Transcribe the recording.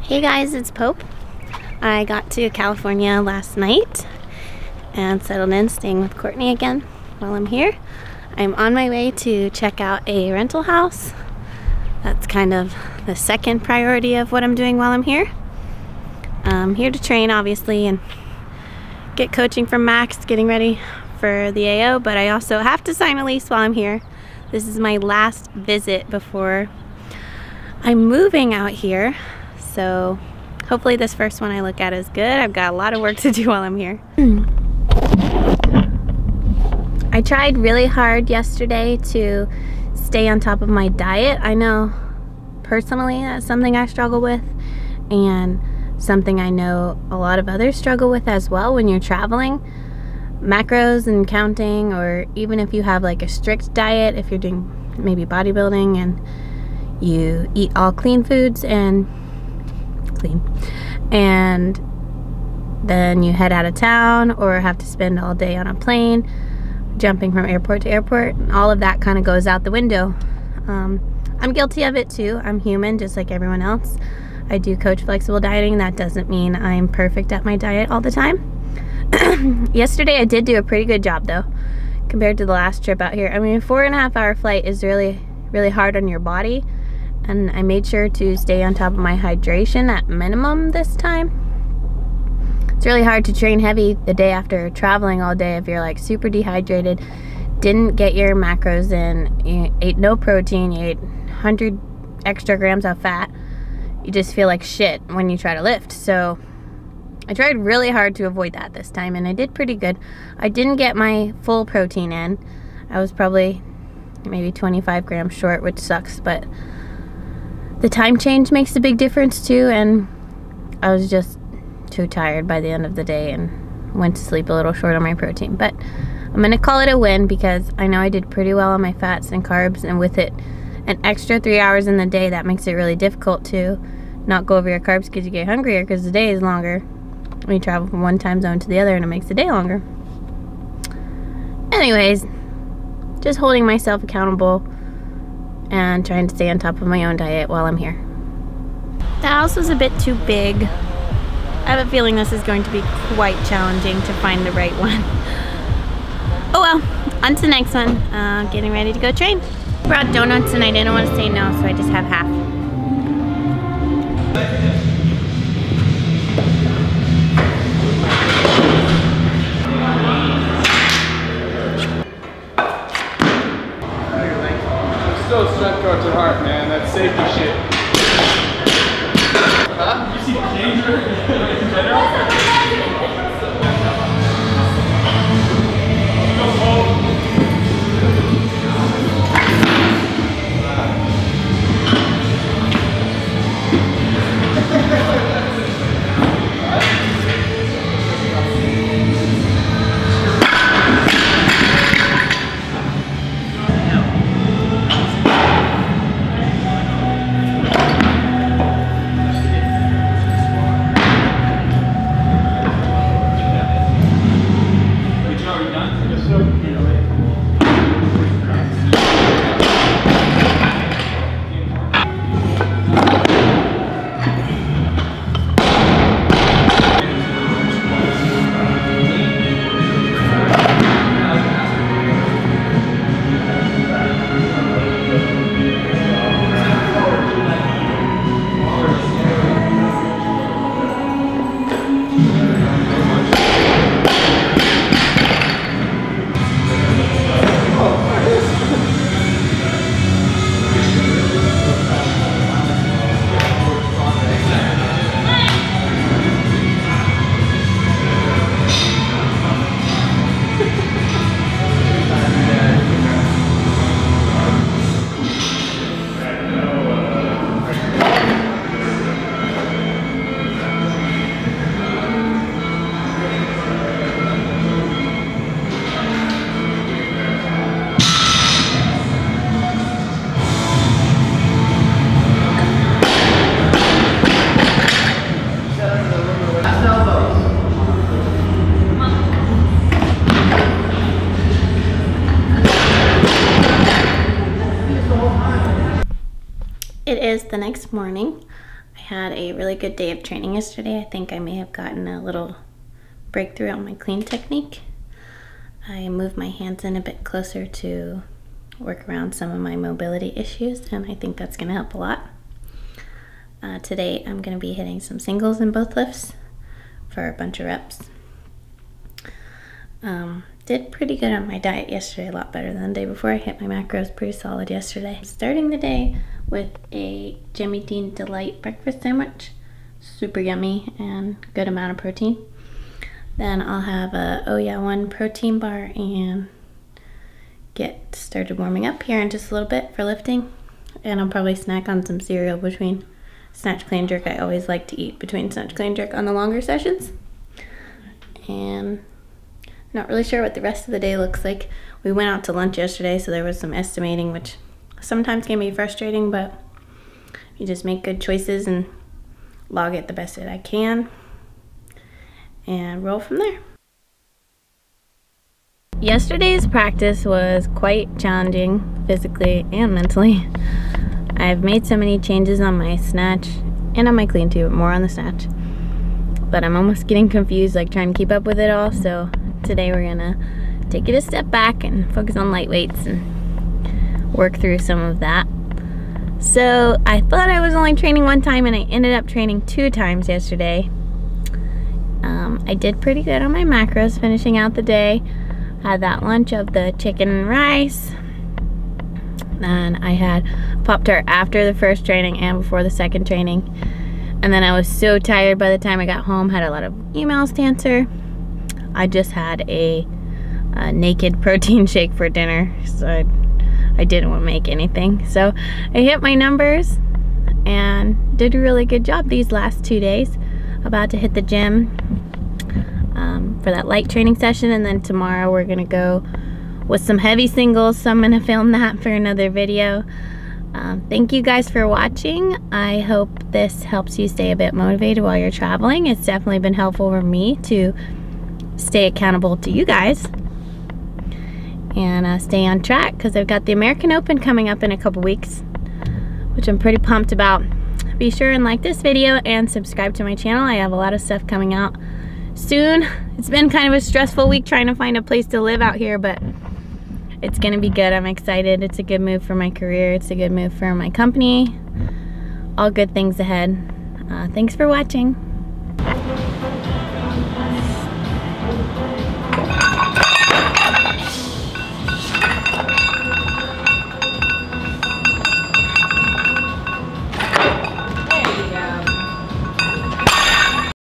Hey guys, it's Pope. I got to California last night and settled in, staying with Courtney again while I'm here. I'm on my way to check out a rental house. That's kind of the second priority of what I'm doing while I'm here. I'm here to train, obviously, and get coaching from Max, getting ready for the AO, but I also have to sign a lease while I'm here. This is my last visit before I'm moving out here, so hopefully this first one I look at is good. I've got a lot of work to do while I'm here. I tried really hard yesterday to stay on top of my diet. I know personally that's something I struggle with, and something I know a lot of others struggle with as well when you're traveling. Macros and counting, or even if you have like a strict diet, if you're doing maybe bodybuilding and you eat all clean foods and then you head out of town or have to spend all day on a plane jumping from airport to airport, all of that kind of goes out the window. I'm guilty of it too. I'm human just like everyone else. I do coach flexible dieting. That doesn't mean I'm perfect at my diet all the time. Yesterday I did do a pretty good job though, compared to the last trip out here. I mean, a 4.5 hour flight is really hard on your body, and I made sure to stay on top of my hydration at minimum this time. It's really hard to train heavy the day after traveling all day if you're like super dehydrated, didn't get your macros in, you ate no protein, you ate 100 extra grams of fat. You just feel like shit when you try to lift. So I tried really hard to avoid that this time, and I did pretty good. I didn't get my full protein in. I was probably maybe 25 grams short, which sucks, but the time change makes a big difference too, and I was just too tired by the end of the day and went to sleep a little short on my protein. But I'm gonna call it a win because I know I did pretty well on my fats and carbs, and with it an extra 3 hours in the day, that makes it really difficult to not go over your carbs because you get hungrier because the day is longer when you travel from one time zone to the other, and it makes the day longer. Anyways, just holding myself accountable and trying to stay on top of my own diet while I'm here. The house was a bit too big. I have a feeling this is going to be quite challenging to find the right one. Oh well, on to the next one. Getting ready to go train. Brought donuts and I didn't want to say no, so I just have half. Still strength cards at heart, man. That's safety shit. Huh? You see danger in general? It is the next morning. I had a really good day of training yesterday. I think I may have gotten a little breakthrough on my clean technique. I moved my hands in a bit closer to work around some of my mobility issues, and I think that's going to help a lot. Today I'm going to be hitting some singles in both lifts for a bunch of reps. Did pretty good on my diet yesterday, a lot better than the day before. I hit my macros pretty solid yesterday. Starting the day with a Jimmy Dean Delight breakfast sandwich. Super yummy and good amount of protein. Then I'll have a Oh Yeah One protein bar and get started warming up here in just a little bit for lifting. And I'll probably snack on some cereal between snatch, clean, jerk. I always like to eat between snatch, clean, jerk on the longer sessions. And not really sure what the rest of the day looks like. We went out to lunch yesterday, so there was some estimating, which sometimes can be frustrating, but you just make good choices and log it the best that I can and roll from there. Yesterday's practice was quite challenging physically and mentally. I've made so many changes on my snatch and on my clean too, but more on the snatch. But I'm almost getting confused, like trying to keep up with it all, so today we're gonna take it a step back and focus on light weights and work through some of that. So I thought I was only training one time and I ended up training 2 times yesterday. I did pretty good on my macros finishing out the day. Had that lunch of the chicken and rice. Then I had Pop-Tart after the first training and before the second training. And then I was so tired by the time I got home, had a lot of emails to answer. I just had a naked protein shake for dinner, so I didn't want to make anything. So I hit my numbers and did a really good job these last 2 days. About to hit the gym for that light training session, and then tomorrow we're gonna go with some heavy singles, so I'm gonna film that for another video. Thank you guys for watching. I hope this helps you stay a bit motivated while you're traveling. It's definitely been helpful for me to stay accountable to you guys and stay on track, because I've got the American Open coming up in a couple weeks, which I'm pretty pumped about. Be sure and like this video and subscribe to my channel. I have a lot of stuff coming out soon. It's been kind of a stressful week trying to find a place to live out here, but it's gonna be good. I'm excited. It's a good move for my career. It's a good move for my company. All good things ahead. Thanks for watching.